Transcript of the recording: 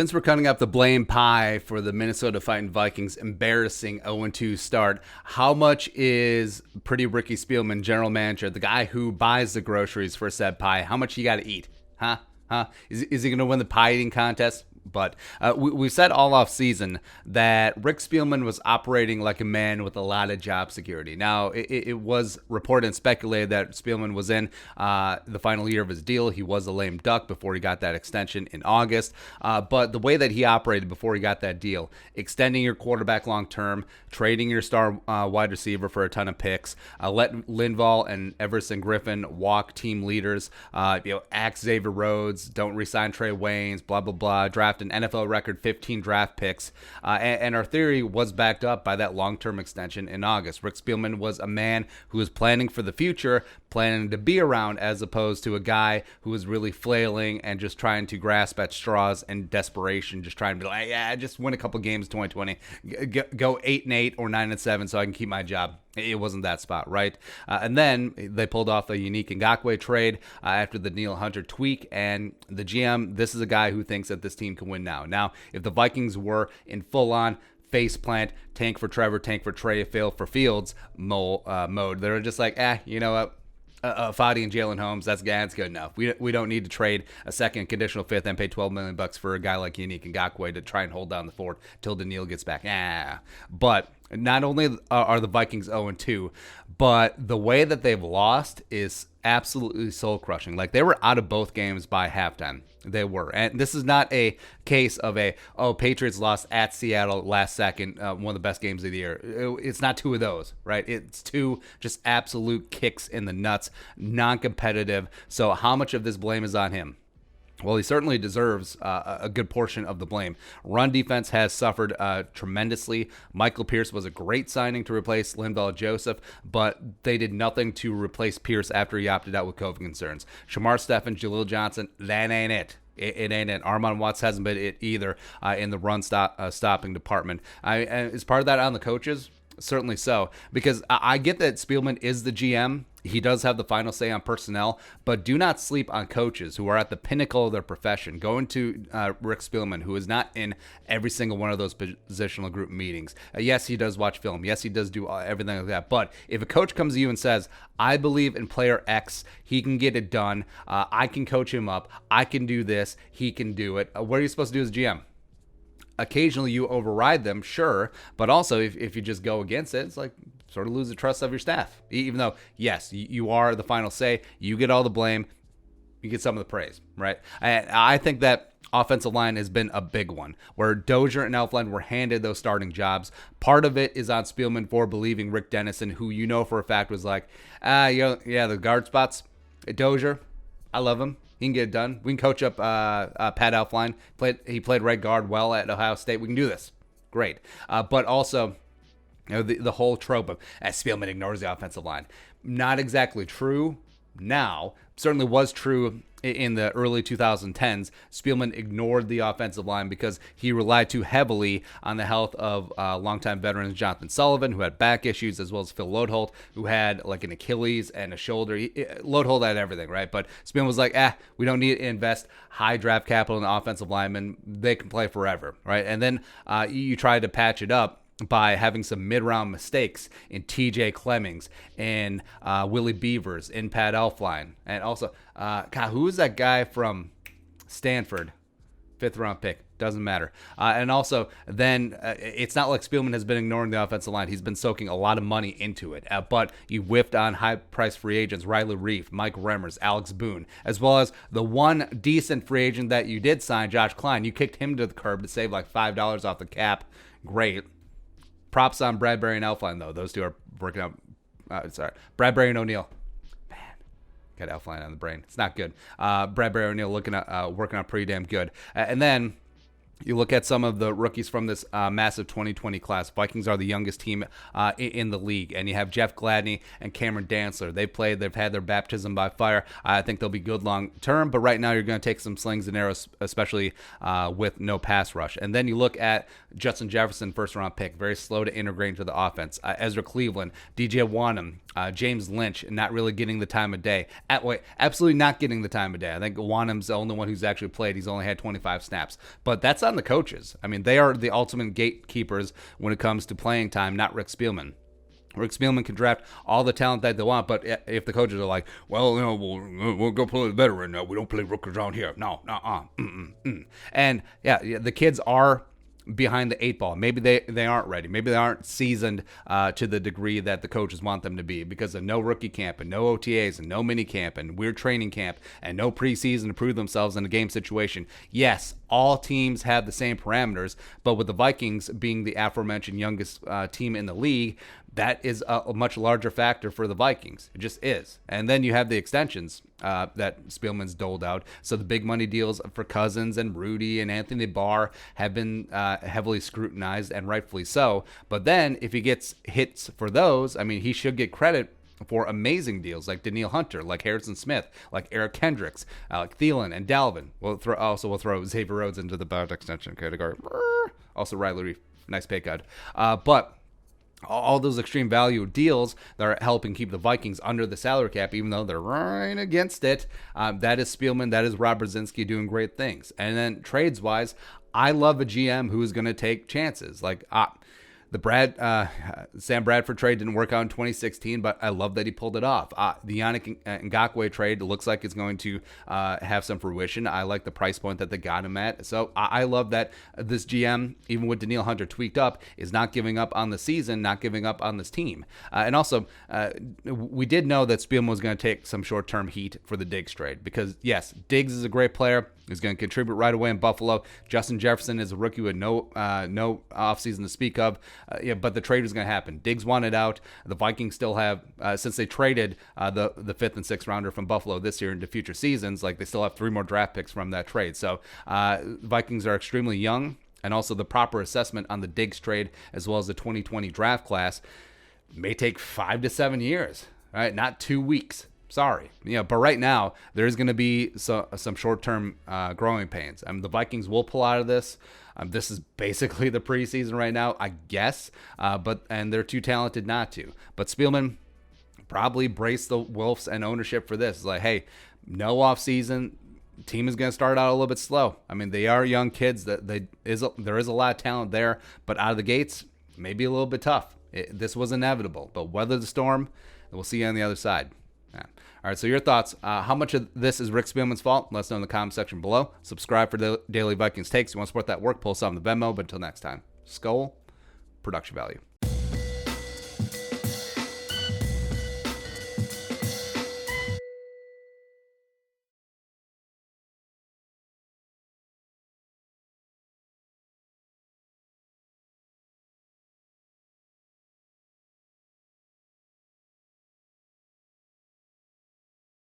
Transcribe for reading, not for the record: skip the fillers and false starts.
Since we're cutting up the blame pie for the Minnesota Vikings' embarrassing 0-2 start, how much is pretty Ricky Spielman, general manager, the guy who buys the groceries for said pie, how much he got to eat? Huh? Is he going to win the pie eating contest? But we said all off season that Rick Spielman was operating like a man with a lot of job security. Now, it was reported and speculated that Spielman was in the final year of his deal. He was a lame duck before he got that extension in August. But the way that he operated before he got that deal, extending your quarterback long term, trading your star wide receiver for a ton of picks, let Linval and Everson Griffin walk team leaders, axe Xavier Rhodes, don't resign Trey Waynes, blah, blah, blah, draft an NFL record 15 draft picks. And our theory was backed up by that long-term extension in August. Rick Spielman was a man who was planning for the future, planning to be around, as opposed to a guy who was really flailing and just trying to grasp at straws and desperation, just trying to be like, yeah, just win a couple games 2020, go 8-8 or 9-7 so I can keep my job. It wasn't that spot, right? And then they pulled off a unique Ngakoue trade after the Neil Hunter tweak, and the GM, this is a guy who thinks that this team can win now. Now, if the Vikings were in full-on faceplant, tank for Trevor, tank for Trey, fail for Fields mode, they're just like, you know what? Fadi and Jalen Holmes, that's good enough. We don't need to trade a second conditional fifth and pay $12 million for a guy like Unique Ngakoue to try and hold down the fort till Daniil gets back. But not only are the Vikings 0-2, but the way that they've lost is absolutely soul-crushing. Like, they were out of both games by halftime. They were. And this is not a case of Patriots lost at Seattle last second, one of the best games of the year. It's not two of those, right? It's two just absolute kicks in the nuts, non-competitive. So how much of this blame is on him? Well, he certainly deserves a good portion of the blame. Run defense has suffered tremendously. Michael Pierce was a great signing to replace Linval Joseph, but they did nothing to replace Pierce after he opted out with COVID concerns. Shamar Stephen, Jaleel Johnson, that ain't it. It ain't it. Armon Watts hasn't been it either in the run stopping department. Is part of that on the coaches? Certainly so, because I get that Spielman is the GM. He does have the final say on personnel, but do not sleep on coaches who are at the pinnacle of their profession. Going to Rick Spielman, who is not in every single one of those positional group meetings. Yes, he does watch film. Yes, he does do everything like that. But if a coach comes to you and says, I believe in player X, he can get it done. I can coach him up. I can do this. He can do it. What are you supposed to do as GM? Occasionally you override them, sure, but also if you just go against it, it's like sort of lose the trust of your staff. Even though, yes, you are the final say, you get all the blame, you get some of the praise, right? I think that offensive line has been a big one, where Dozier and Elflein were handed those starting jobs. Part of it is on Spielman for believing Rick Dennison, who you know for a fact was like, the guard spots, Dozier, I love him. He can get it done. We can coach up Pat Elflein. He played right guard well at Ohio State. We can do this. Great. But also, the whole trope of Spielman ignores the offensive line. Not exactly true now. Certainly was true in the early 2010s. Spielman ignored the offensive line because he relied too heavily on the health of longtime veterans Jonathan Sullivan, who had back issues, as well as Phil Lodeholt, who had like an Achilles and a shoulder. Lodeholt had everything, right? But Spielman was like, we don't need to invest high draft capital in the offensive linemen. They can play forever, right? And then you try to patch it up by having some mid-round mistakes in TJ Clemmings, in Willie Beavers, in Pat Elflein. And also, who is that guy from Stanford? 5th-round pick. Doesn't matter. And also, then it's not like Spielman has been ignoring the offensive line. He's been soaking a lot of money into it. But you whiffed on high-priced free agents, Riley Reif, Mike Remmers, Alex Boone, as well as the one decent free agent that you did sign, Josh Klein. You kicked him to the curb to save like $5 off the cap. Great. Props on Bradbury and Elflein, though. Those two are working out. Bradbury and O'Neal. Man, got Elflein on the brain. It's not good. Bradbury and O'Neal working out pretty damn good. And then you look at some of the rookies from this massive 2020 class. Vikings are the youngest team in the league, and you have Jeff Gladney and Cameron Dantzler. They've had their baptism by fire. I think they'll be good long term, but right now you're going to take some slings and arrows, especially with no pass rush. And then you look at Justin Jefferson, first round pick, very slow to integrate into the offense. Ezra Cleveland, DJ Wanham, James Lynch not really getting the time of day. Absolutely not getting the time of day. I think Wanham's the only one who's actually played. He's only had 25 snaps. But that's on the coaches. I mean, they are the ultimate gatekeepers when it comes to playing time, not Rick Spielman. Rick Spielman can draft all the talent that they want, but if the coaches are like, well, we'll go play the veteran. No, we don't play rookies around here. No, And yeah, the kids are behind the 8 ball. Maybe they aren't ready. Maybe they aren't seasoned to the degree that the coaches want them to be because of no rookie camp and no OTAs and no mini camp and weird training camp and no preseason to prove themselves in a game situation. Yes, all teams have the same parameters, but with the Vikings being the aforementioned youngest team in the league, that is a much larger factor for the Vikings. It just is. And then you have the extensions that Spielman's doled out. So the big money deals for Cousins and Rudy and Anthony Barr have been heavily scrutinized, and rightfully so. But then if he gets hits for those, I mean, he should get credit for amazing deals like Danielle Hunter, like Harrison Smith, like Eric Kendricks, like Thielen and Dalvin. We'll throw Xavier Rhodes into the bad extension category. Also Riley Reef, nice pay cut. But all those extreme value deals that are helping keep the Vikings under the salary cap, even though they're right against it. That is Spielman, that is Rob Brzezinski doing great things. And then trades-wise, I love a GM who is going to take chances. Like the Sam Bradford trade didn't work out in 2016, but I love that he pulled it off. The Yannick Ngakoue trade looks like it's going to have some fruition. I like the price point that they got him at. So I love that this GM, even with Danielle Hunter tweaked up, is not giving up on the season, not giving up on this team. And also, we did know that Spielman was going to take some short-term heat for the Diggs trade because, yes, Diggs is a great player. He's going to contribute right away in Buffalo. Justin Jefferson is a rookie with no offseason to speak of. But the trade was going to happen. Diggs wanted out. The Vikings still have, since they traded the 5th and 6th rounder from Buffalo this year into future seasons, like they still have 3 more draft picks from that trade. So Vikings are extremely young, and also the proper assessment on the Diggs trade as well as the 2020 draft class may take 5 to 7 years, right? Not 2 weeks. Sorry. But right now, there's going to be some short-term growing pains. I mean, the Vikings will pull out of this. This is basically the preseason right now, I guess. And they're too talented not to. But Spielman probably braced the Wolves and ownership for this. It's like, hey, no offseason. Team is going to start out a little bit slow. I mean, they are young kids. There is a lot of talent there. But out of the gates, maybe a little bit tough. This was inevitable. But weather the storm, and we'll see you on the other side. Yeah. All right, so your thoughts. How much of this is Rick Spielman's fault? Let us know in the comment section below. Subscribe for the Daily Vikings Takes. You want to support that work, pull something on the Venmo. But until next time, Skull, production value.